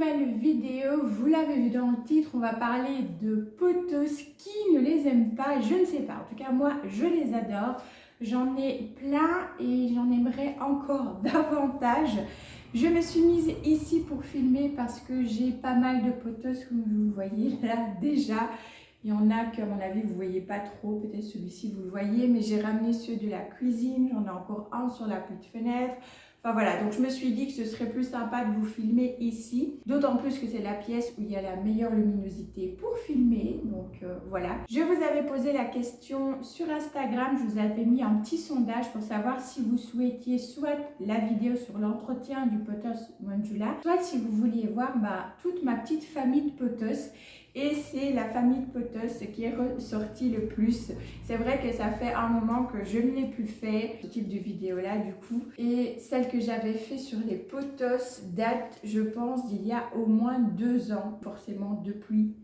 nouvelle vidéo. Vous l'avez vu dans le titre, on va parler de potos. Qui ne les aime pas? Je ne sais pas. En tout cas, moi, je les adore. J'en ai plein et j'en aimerais encore davantage. Je me suis mise ici pour filmer parce que j'ai pas mal de potos, comme vous le voyez là déjà. Il y en a que, à mon avis, vous ne voyez pas trop. Peut-être celui-ci, vous le voyez. Mais j'ai ramené ceux de la cuisine. J'en ai encore un sur la petite fenêtre. Enfin voilà, donc je me suis dit que ce serait plus sympa de vous filmer ici. D'autant plus que c'est la pièce où il y a la meilleure luminosité pour filmer. Donc voilà. Je vous avais posé la question sur Instagram. Je vous avais mis un petit sondage pour savoir si vous souhaitiez soit la vidéo sur l'entretien du potos Manjula, soit si vous vouliez voir toute ma petite famille de potos. Et c'est la famille de potos qui est ressortie le plus. C'est vrai que ça fait un moment que je ne l'ai plus fait, ce type de vidéo-là du coup. Et celle que j'avais fait sur les potos date, je pense, d'il y a au moins 2 ans. Forcément, depuis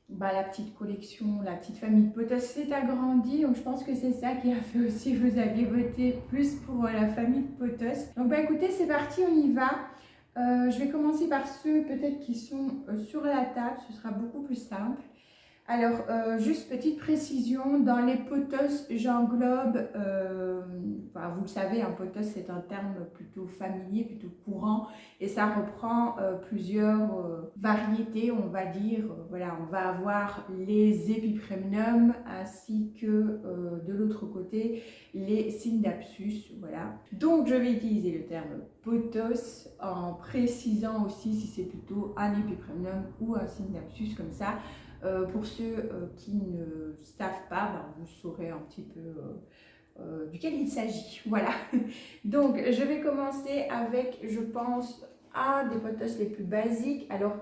la petite collection, la petite famille de potos s'est agrandie. Donc je pense que c'est ça qui a fait aussi que vous aviez voté plus pour la famille de potos. Donc écoutez, c'est parti, on y va. Je vais commencer par ceux peut-être qui sont sur la table, ce sera beaucoup plus simple. Alors, juste petite précision, dans les potos, j'englobe, vous le savez, un potos c'est un terme plutôt familier, plutôt courant, et ça reprend plusieurs variétés, on va dire. Voilà, on va avoir les Epipremnum ainsi que de l'autre côté les Scindapsus, voilà. Donc, je vais utiliser le terme potos en précisant aussi si c'est plutôt un Epipremnum ou un Scindapsus comme ça. Pour ceux qui ne savent pas, vous saurez un petit peu duquel il s'agit. Voilà. Donc, je vais commencer avec, je pense, un des potos les plus basiques. Alors,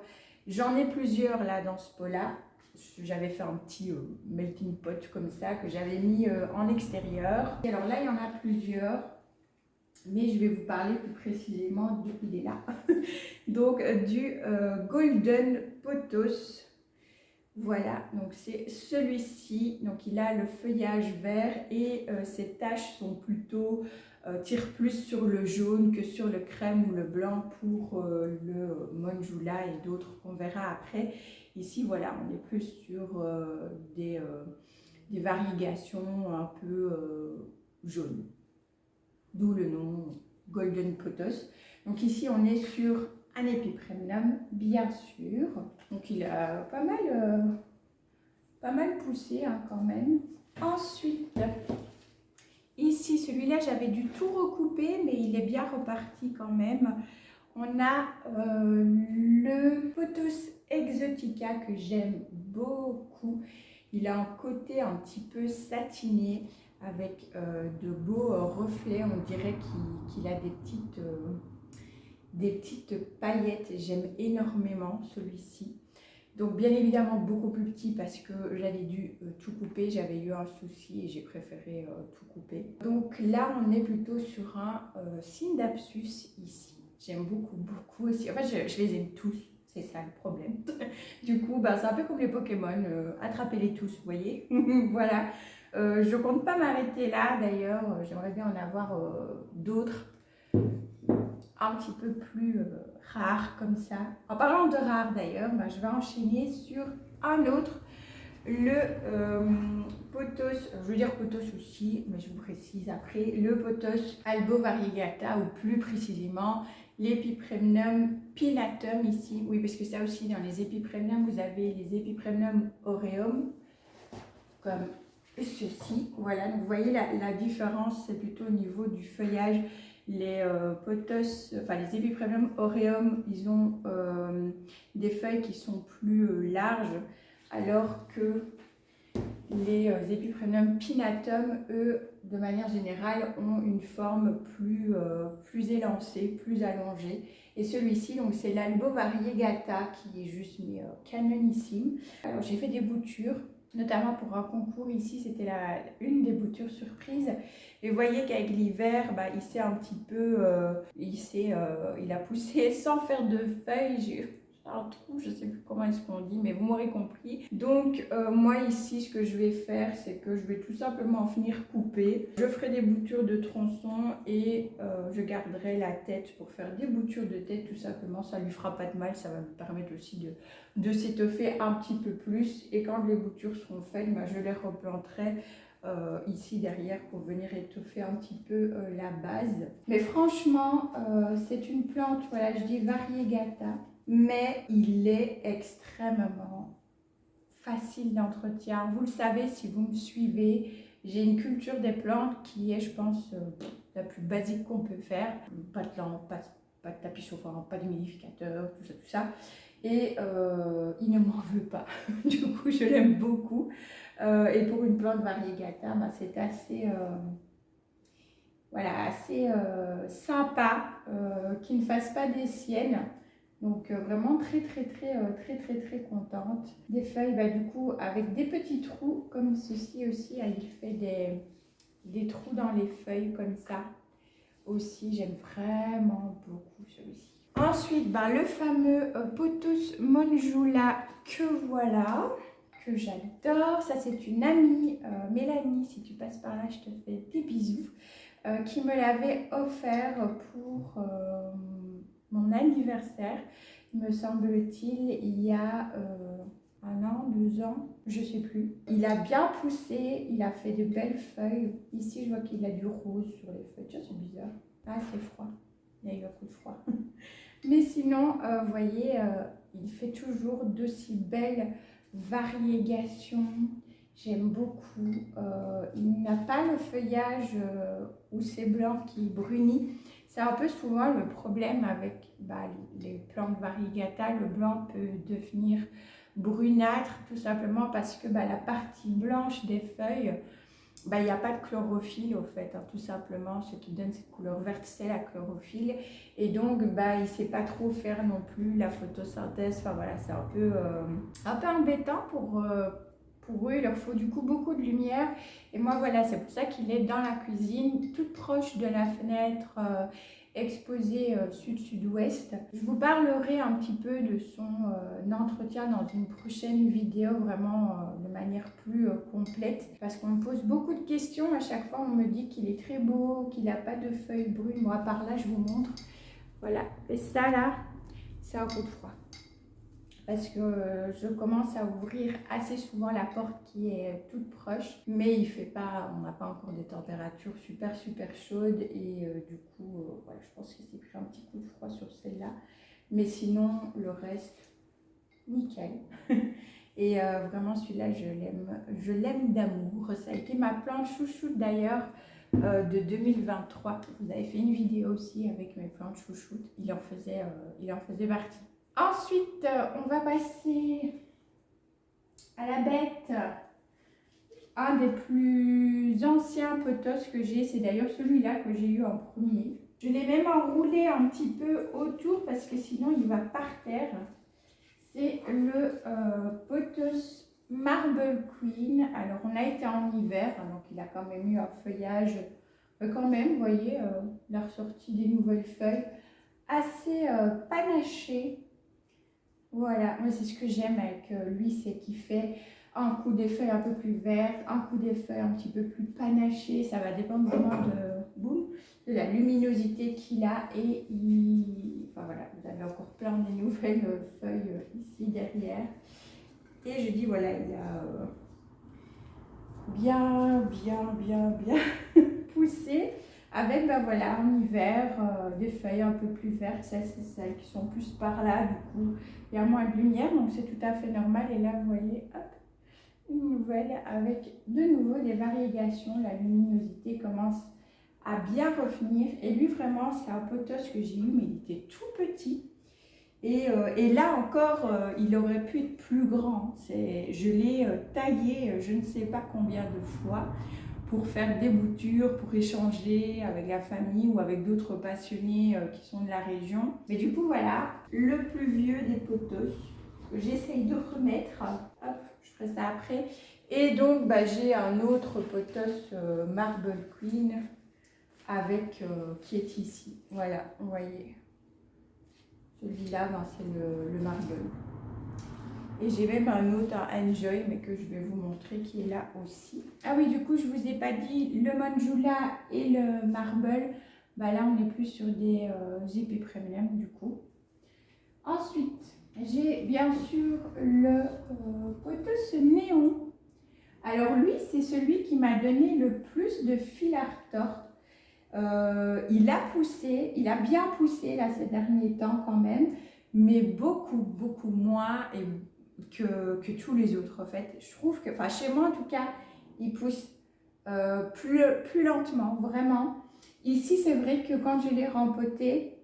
j'en ai plusieurs là dans ce pot-là. J'avais fait un petit melting pot comme ça que j'avais mis en extérieur. Et alors là, il y en a plusieurs. Mais je vais vous parler plus précisément d'où il est là. Donc, du Golden Potos. Voilà, donc c'est celui-ci, donc il a le feuillage vert et ces taches sont plutôt, tirent plus sur le jaune que sur le crème ou le blanc pour le Manjula et d'autres qu'on verra après. Ici, voilà, on est plus sur des variegations un peu jaunes, d'où le nom Golden Potos. Donc ici, on est sur un Epipremnum, bien sûr. Donc il a pas mal poussé quand même. Ensuite, ici, celui-là, j'avais dû tout recouper, mais il est bien reparti quand même. On a le Potos Exotica que j'aime beaucoup. Il a un côté un petit peu satiné avec de beaux reflets. On dirait qu'il a des petites paillettes. J'aime énormément celui-ci. Donc bien évidemment beaucoup plus petit parce que j'avais dû tout couper. J'avais eu un souci et j'ai préféré tout couper. Donc là on est plutôt sur un Scindapsus ici. J'aime beaucoup aussi. En fait je les aime tous. C'est ça le problème. Du coup c'est un peu comme les Pokémon. Attrapez-les tous, vous voyez. Voilà. Je compte pas m'arrêter là d'ailleurs. J'aimerais bien en avoir d'autres un petit peu plus rare comme ça. En parlant de rare d'ailleurs, je vais enchaîner sur un autre, le potos, je veux dire potos aussi, mais je vous précise après, le potos albo variegata ou plus précisément l'Epipremnum pinnatum ici. Oui, parce que ça aussi dans les Epipremnum, vous avez les Epipremnum aureum comme ceci. Voilà, donc vous voyez la différence, c'est plutôt au niveau du feuillage. Les potos, les Epipremnum aureum, ils ont des feuilles qui sont plus larges, alors que les Epipremnum pinnatum, eux, de manière générale, ont une forme plus élancée, plus allongée. Et celui-ci, donc c'est l'Albo variegata qui est juste canonissime. Alors j'ai fait des boutures, notamment pour un concours ici, c'était une des boutures surprises. Et vous voyez qu'avec l'hiver, il s'est un petit peu, il a poussé sans faire de feuilles. un trou, je sais plus comment est-ce qu'on dit, mais vous m'aurez compris. Donc moi ici, ce que je vais faire, c'est que je vais tout simplement venir couper. Je ferai des boutures de tronçons et je garderai la tête pour faire des boutures de tête tout simplement. Ça lui fera pas de mal, ça va me permettre aussi de s'étoffer un petit peu plus. Et quand les boutures seront faites, bah, je les replanterai ici derrière pour venir étoffer un petit peu la base. Mais franchement, c'est une plante, voilà, je dis variegata, mais il est extrêmement facile d'entretien. Vous le savez si vous me suivez, j'ai une culture des plantes qui est, je pense, la plus basique qu'on peut faire. Pas de lampe, pas de tapis chauffant, pas d'humidificateur, tout ça. Et il ne m'en veut pas. Du coup, je l'aime beaucoup. Et pour une plante variegata, bah, c'est assez, voilà, assez sympa, qu'il ne fasse pas des siennes. Donc vraiment très contente. Des feuilles, bah, du coup, avec des petits trous comme ceci aussi. Il fait des trous dans les feuilles comme ça. Aussi, j'aime vraiment beaucoup celui-ci. Ensuite, bah, le fameux Pothos Monjula que voilà, que j'adore. Ça, c'est une amie, Mélanie, si tu passes par là, je te fais des bisous, qui me l'avait offert pour mon anniversaire, me semble-t-il, il y a 1 an, 2 ans, je sais plus. Il a bien poussé, il a fait de belles feuilles. Ici, je vois qu'il a du rose sur les feuilles. Tiens, c'est bizarre. Ah, c'est froid. Il y a eu un coup de froid. Mais sinon, vous voyez, il fait toujours d'aussi belles variégations. J'aime beaucoup. Il n'a pas le feuillage où c'est blanc qui brunit. C'est un peu souvent le problème avec les plantes variegata. Le blanc peut devenir brunâtre tout simplement parce que la partie blanche des feuilles, il n'y a pas de chlorophylle au fait, hein, tout simplement. Ce qui donne cette couleur verte, c'est la chlorophylle. Et donc, il ne sait pas trop faire non plus la photosynthèse. Enfin voilà, c'est un peu embêtant pour eux. Il leur faut du coup beaucoup de lumière. Et moi, voilà, c'est pour ça qu'il est dans la cuisine, toute proche de la fenêtre, exposé sud-sud-ouest. Je vous parlerai un petit peu de son entretien dans une prochaine vidéo, vraiment de manière plus complète, parce qu'on me pose beaucoup de questions. À chaque fois, on me dit qu'il est très beau, qu'il n'a pas de feuilles brunes. Moi, par là, je vous montre. Voilà, et ça là, c'est un coup de froid. Parce que je commence à ouvrir assez souvent la porte qui est toute proche, mais il fait pas, on n'a pas encore des températures super chaudes et du coup, voilà, je pense qu'il s'est pris un petit coup de froid sur celle-là, mais sinon le reste, nickel. Et vraiment celui-là, je l'aime d'amour. Ça a été ma plante chouchoute d'ailleurs de 2023. Vous avez fait une vidéo aussi avec mes plantes chouchoutes. Il en faisait partie. Ensuite, on va passer à la bête. Un des plus anciens pothos que j'ai, c'est d'ailleurs celui-là que j'ai eu en premier. Je l'ai même enroulé un petit peu autour parce que sinon il va par terre. C'est le Pothos Marble Queen. Alors on a été en hiver, donc il a quand même eu un feuillage, quand même, vous voyez, la ressortie des nouvelles feuilles, assez panaché. Voilà, moi c'est ce que j'aime avec lui, c'est qu'il fait un coup des feuilles un peu plus vertes, un coup des feuilles un petit peu plus panachées. Ça va dépendre vraiment de la luminosité qu'il a. Et enfin voilà, vous avez encore plein de nouvelles feuilles ici derrière. Et je dis voilà, il a bien poussé. Avec voilà, en hiver, des feuilles un peu plus vertes, c'est celles qui sont plus par là, du coup il y a moins de lumière, donc c'est tout à fait normal. Et là vous voyez, hop, une nouvelle avec de nouveau des variégations. La luminosité commence à bien revenir. Et lui vraiment, c'est un pothos que j'ai eu, mais il était tout petit. Et là encore, il aurait pu être plus grand. Je l'ai taillé je ne sais pas combien de fois, pour faire des boutures, pour échanger avec la famille ou avec d'autres passionnés qui sont de la région. Mais du coup, voilà, le plus vieux des pothos que j'essaye de remettre. Hop, je ferai ça après. Et donc, j'ai un autre pothos Marble Queen avec qui est ici. Voilà, vous voyez. Celui-là, ben, c'est le Marble. Et j'ai même un autre, un Enjoy, mais que je vais vous montrer qui est là aussi. Ah oui, du coup, je vous ai pas dit, le Manjula et le Marble, bah là, on est plus sur des épées premium, du coup. Ensuite, j'ai bien sûr le Potos Néon. Alors lui, c'est celui qui m'a donné le plus de fil à retordre. Il a poussé, il a bien poussé là ces derniers temps quand même, mais beaucoup moins que tous les autres en fait. Je trouve que, enfin chez moi en tout cas, il pousse plus lentement, vraiment. Ici c'est vrai que quand je l'ai rempoté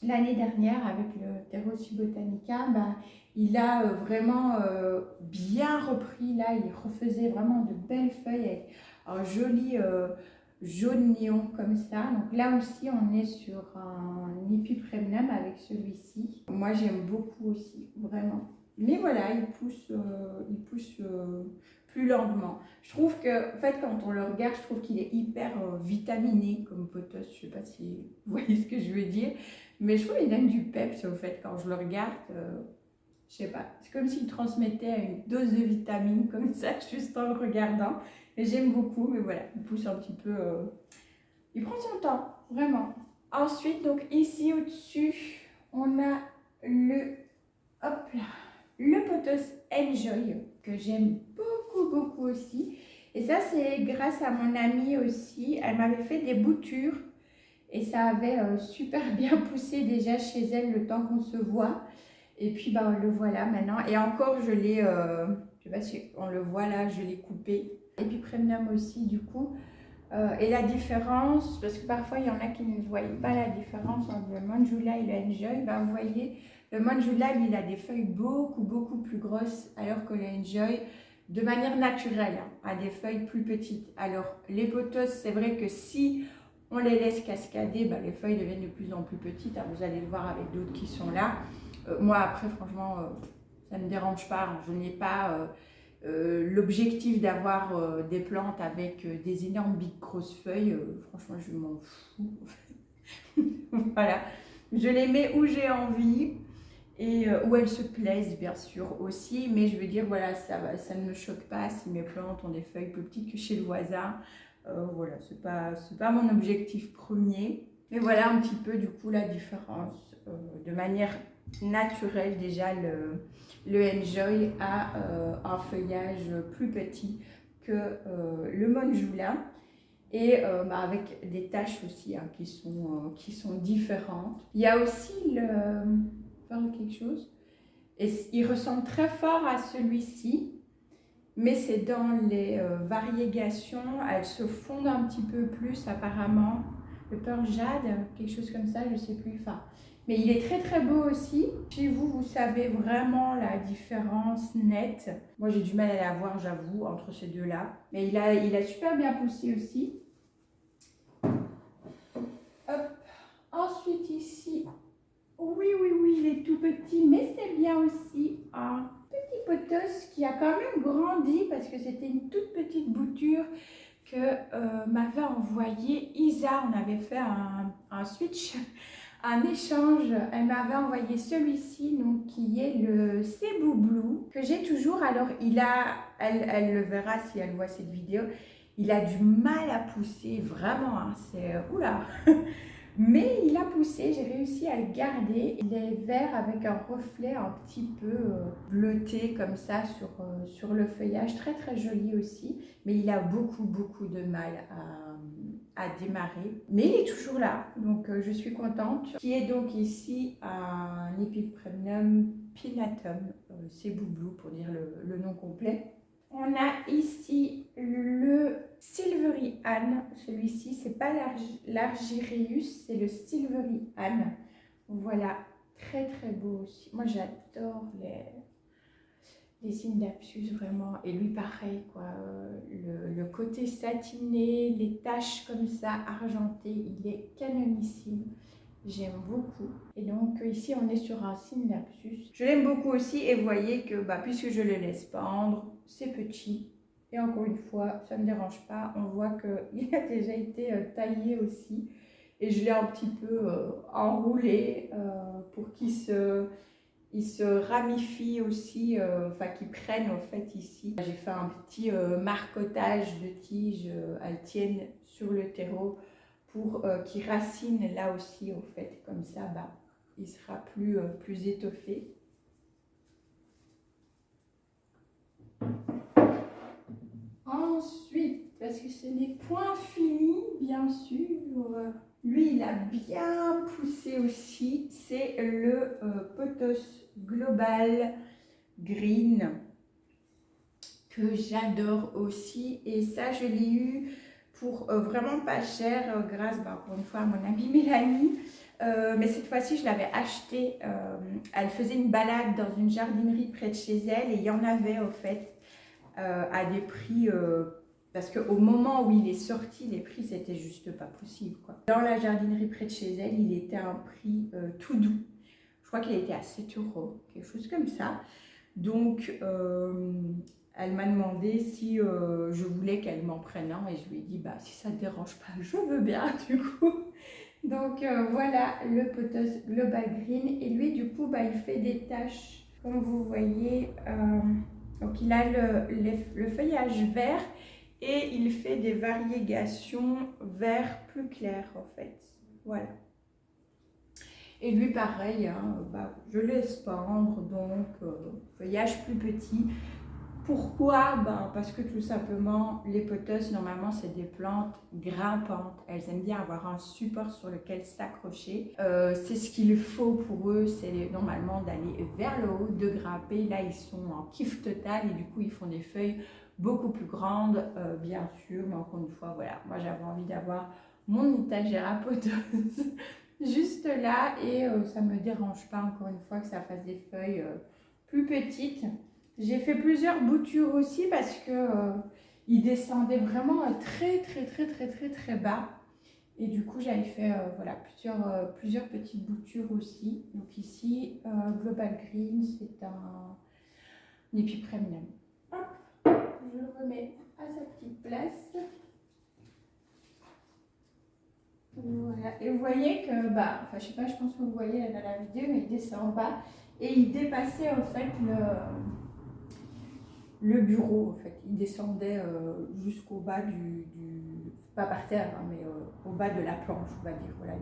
l'année dernière avec le Terrosi Botanica, bah, il a vraiment bien repris là, il refaisait vraiment de belles feuilles avec un joli jaune néon comme ça. Donc là aussi on est sur un Epipremnum avec celui-ci. Moi j'aime beaucoup aussi, vraiment. Mais voilà, il pousse plus lentement. Je trouve que, en fait, quand on le regarde, je trouve qu'il est hyper vitaminé comme potos. Je sais pas si vous voyez ce que je veux dire. Mais je trouve qu'il donne du peps, au fait, quand je le regarde. Je sais pas, c'est comme s'il transmettait une dose de vitamines comme ça, juste en le regardant. Et j'aime beaucoup, mais voilà, il pousse un petit peu... Il prend son temps, vraiment. Ensuite, donc ici au-dessus, on a le... Hop là, le Potos Enjoy, que j'aime beaucoup aussi. Et ça, c'est grâce à mon amie aussi. Elle m'avait fait des boutures. Et ça avait super bien poussé déjà chez elle le temps qu'on se voit. Et puis bah, le voilà maintenant. Et encore, je l'ai, je sais pas si on le voit là, je l'ai coupé. Et puis Premium aussi du coup. Et la différence, parce que parfois il y en a qui ne voient pas la différence entre le Manjula et le Enjoy. Bah, vous voyez, le Manjula, il a des feuilles beaucoup plus grosses, alors que le Enjoy, de manière naturelle, a des feuilles plus petites. Alors les potos, c'est vrai que si on les laisse cascader, bah, les feuilles deviennent de plus en plus petites. Hein, vous allez le voir avec d'autres qui sont là. Moi, après, franchement, ça ne me dérange pas. Hein, je n'ai pas l'objectif d'avoir des plantes avec des énormes bigs grosses feuilles. Franchement, je m'en fous. Voilà. Je les mets où j'ai envie et où elles se plaisent, bien sûr, aussi. Mais je veux dire, voilà, ça ne me choque pas si mes plantes ont des feuilles plus petites que chez le voisin. Voilà, c'est pas mon objectif premier. Mais voilà un petit peu du coup la différence. De manière naturelle, déjà, le Enjoy a un feuillage plus petit que le Manjula. Et bah, avec des taches aussi hein, qui sont différentes. Il y a aussi quelque chose. Et il ressemble très fort à celui-ci. Mais c'est dans les variégations, elles se fondent un petit peu plus apparemment. Le Pearl Jade, quelque chose comme ça, je ne sais plus. Enfin, mais il est très beau aussi. Chez vous, vous savez vraiment la différence nette. Moi, j'ai du mal à la voir, j'avoue, entre ces deux-là. Mais il a super bien poussé aussi. Hop. Ensuite, ici, oui, il est tout petit, mais c'est bien aussi un petit potos qui a quand même grandi parce que c'était une toute petite bouture que m'avait envoyé Isa. On avait fait un switch, un échange. Elle m'avait envoyé celui-ci, donc qui est le Cebu Blue, que j'ai toujours. Alors, elle le verra si elle voit cette vidéo, il a du mal à pousser, vraiment, hein, c'est... Oula. Mais il a poussé, j'ai réussi à le garder. Il est vert avec un reflet un petit peu bleuté comme ça sur le feuillage. Très joli aussi. Mais il a beaucoup de mal à démarrer. Mais il est toujours là, donc je suis contente. Qui est donc ici un Epipremnum pinnatum. Cebu Blue pour dire le nom complet. On a ici le Silvery Anne. Celui-ci, c'est pas l'Argyreus, c'est le Silvery Anne. Voilà, très beau aussi. Moi, j'adore les Synapsus, vraiment. Et lui, pareil, quoi. Le côté satiné, les taches comme ça, argentées, il est canonissime. J'aime beaucoup. Et donc ici on est sur un Synapsus. Je l'aime beaucoup aussi et vous voyez que puisque je le laisse pendre, c'est petit. Et encore une fois, ça ne me dérange pas. On voit qu'il a déjà été taillé aussi. et je l'ai un petit peu enroulé pour qu'il se ramifie aussi, enfin qu'il prenne en fait ici. J'ai fait un petit marcotage de tiges, elles tiennent sur le terreau pour qu'il racine là aussi en fait, comme ça bah, il sera plus étoffé. Ensuite, parce que ce n'est point fini, bien sûr, lui il a bien poussé aussi, c'est le Pothos Global Green que j'adore aussi, et ça je l'ai eu pour vraiment pas cher grâce encore une fois à mon amie Mélanie. Mais cette fois-ci je l'avais acheté, elle faisait une balade dans une jardinerie près de chez elle et il y en avait au fait à des prix, parce qu'au moment où il est sorti, les prix c'était juste pas possible quoi. Dans la jardinerie près de chez elle, il était à un prix tout doux. Je crois qu'il était à 7 €, quelque chose comme ça. Donc elle m'a demandé si je voulais qu'elle m'en prenne un et je lui ai dit bah si ça te dérange pas, je veux bien du coup. Donc voilà le Pothos Global Green, et lui du coup bah, il fait des taches comme vous voyez. Donc il a le feuillage vert et il fait des variégations vert plus clair en fait. Voilà. Et lui pareil, hein, bah, je laisse pendre, donc feuillage plus petit. Pourquoi? Ben, parce que tout simplement les pothos normalement c'est des plantes grimpantes, elles aiment bien avoir un support sur lequel s'accrocher. C'est ce qu'il faut pour eux, c'est normalement d'aller vers le haut, de grimper. Là ils sont en kiff total et du coup ils font des feuilles beaucoup plus grandes, bien sûr, mais encore une fois voilà, moi j'avais envie d'avoir mon étagère à pothos juste là, et ça me dérange pas encore une fois que ça fasse des feuilles plus petites. J'ai fait plusieurs boutures aussi parce que il descendait vraiment très bas, et du coup j'avais fait voilà, plusieurs petites boutures aussi. Donc ici Global Green, c'est un épipremnum. Hop, je le remets à sa petite place. Voilà. Et vous voyez que, bah, enfin je sais pas, je pense que vous voyez là dans la vidéo, mais il descend en bas et il dépassait en fait le bureau en fait. Il descendait jusqu'au bas pas par terre, hein, mais au bas de la planche, on va dire, voilà,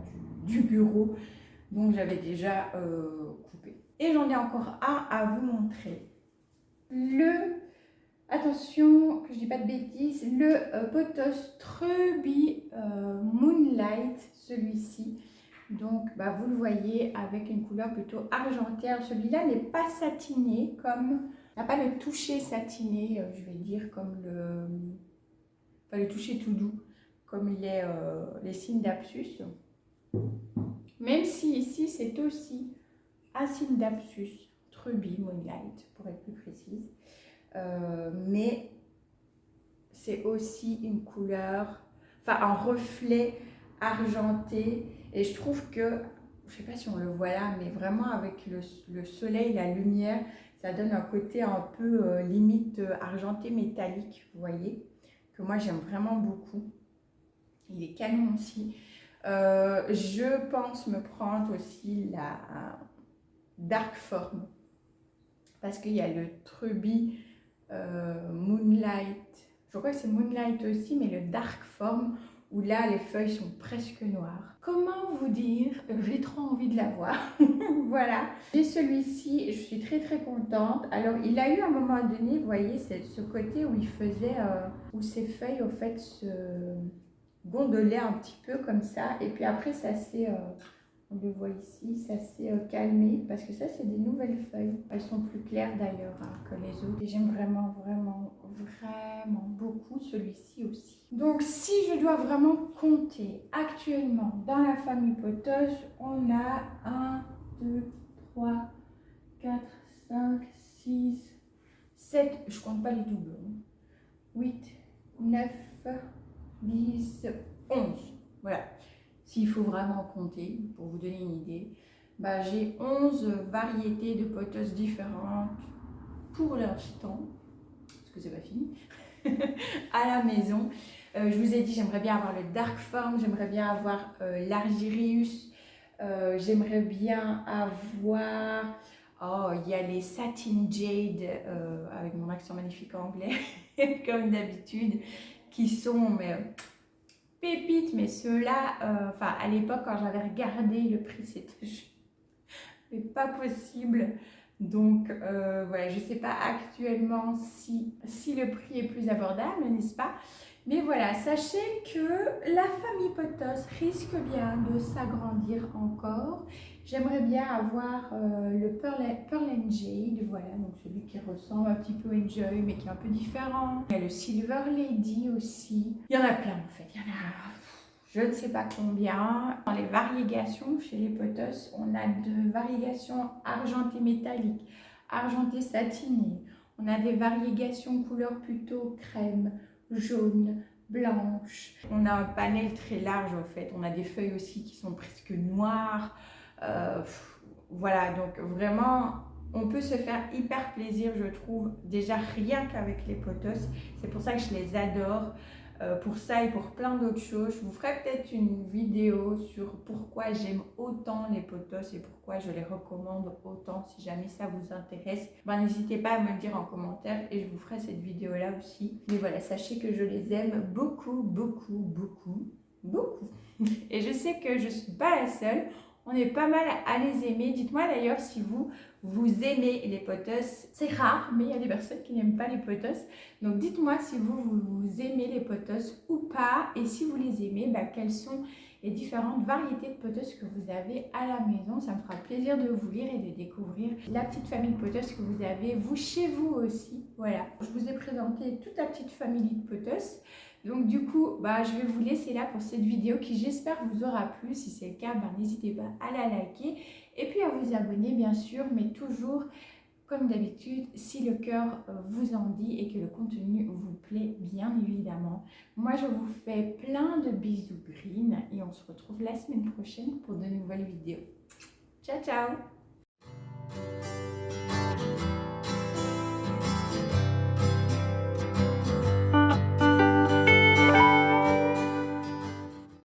du bureau. Donc j'avais déjà coupé. Et j'en ai encore un à vous montrer. Attention, que je dis pas de bêtises, le Pothos Treuby Moonlight, celui-ci. Donc, bah, vous le voyez avec une couleur plutôt argentière. Celui-là n'est pas satiné, n'a pas le toucher satiné, je vais dire, comme le toucher tout doux, comme les Scindapsus. Même si ici, c'est aussi un Scindapsus Treuby Moonlight, pour être plus précise. Mais c'est aussi une couleur, enfin un reflet argenté, et je trouve que, je sais pas si on le voit là, mais vraiment avec le soleil, la lumière, ça donne un côté un peu limite argenté métallique, vous voyez, que moi j'aime vraiment beaucoup. Il est canon aussi. Je pense me prendre aussi la Dark Form, parce qu'il y a le Treuby Moonlight, je crois que c'est Moonlight aussi, mais le Dark Form, où là les feuilles sont presque noires. Comment vous dire, j'ai trop envie de l'avoir. Voilà, j'ai celui-ci, je suis très contente. Alors il a eu à un moment donné, vous voyez, c'est ce côté où il faisait, où ses feuilles au fait se gondolaient un petit peu comme ça, et puis après ça s'est on le voit ici, ça s'est calmé parce que ça c'est des nouvelles feuilles. Elles sont plus claires d'ailleurs hein, que les autres. Et j'aime vraiment beaucoup celui-ci aussi. Donc si je dois vraiment compter actuellement dans la famille Pothos, on a 1, 2, 3, 4, 5, 6, 7, je compte pas les doublons, 8, 9, 10, 11. Voilà. S'il faut vraiment compter, pour vous donner une idée, bah, j'ai 11 variétés de pothos différentes pour l'instant, parce que c'est pas fini, à la maison. Je vous ai dit, j'aimerais bien avoir le Dark Form, j'aimerais bien avoir l'Argirius, j'aimerais bien avoir... Oh, il y a les Satin Jade, avec mon accent magnifique anglais, comme d'habitude, qui sont pépites, mais ceux-là, enfin à l'époque quand j'avais regardé le prix, c'était mais pas possible. Donc voilà, je ne sais pas actuellement si le prix est plus abordable, n'est-ce pas? Mais voilà, sachez que la famille Potos risque bien de s'agrandir encore. J'aimerais bien avoir le Pearl and Jade, voilà, donc celui qui ressemble un petit peu à Enjoy, mais qui est un peu différent. Il y a le Silver Lady aussi. Il y en a plein en fait, il y en a... Je ne sais pas combien. Dans les variégations chez les Potos, on a de variégations argentées métalliques, argentées satinées. On a des variégations couleur plutôt crème, jaune, blanche. On a un panel très large en fait. On a des feuilles aussi qui sont presque noires. Voilà, donc vraiment, on peut se faire hyper plaisir, je trouve, déjà rien qu'avec les Potos. C'est pour ça que je les adore. Pour ça et pour plein d'autres choses. Je vous ferai peut-être une vidéo sur pourquoi j'aime autant les Potos et pourquoi je les recommande autant. Si jamais ça vous intéresse, n'hésitez pas à me le dire en commentaire et je vous ferai cette vidéo là aussi. Mais voilà, sachez que je les aime beaucoup, beaucoup, beaucoup, beaucoup. Et je sais que je ne suis pas la seule. On est pas mal à les aimer. Dites-moi d'ailleurs si vous aimez les Potos. C'est rare, mais il y a des personnes qui n'aiment pas les Potos. Donc dites-moi si vous aimez les Potos ou pas. Et si vous les aimez, quelles sont les différentes variétés de Potos que vous avez à la maison. Ça me fera plaisir de vous lire et de découvrir la petite famille de Potos que vous avez, vous, chez vous aussi. Voilà, je vous ai présenté toute la petite famille de Potos. Donc du coup, je vais vous laisser là pour cette vidéo qui j'espère vous aura plu. Si c'est le cas, n'hésitez pas à la liker et puis à vous abonner bien sûr, mais toujours comme d'habitude, si le cœur vous en dit et que le contenu vous plaît bien évidemment. Moi je vous fais plein de bisous green et on se retrouve la semaine prochaine pour de nouvelles vidéos. Ciao ciao!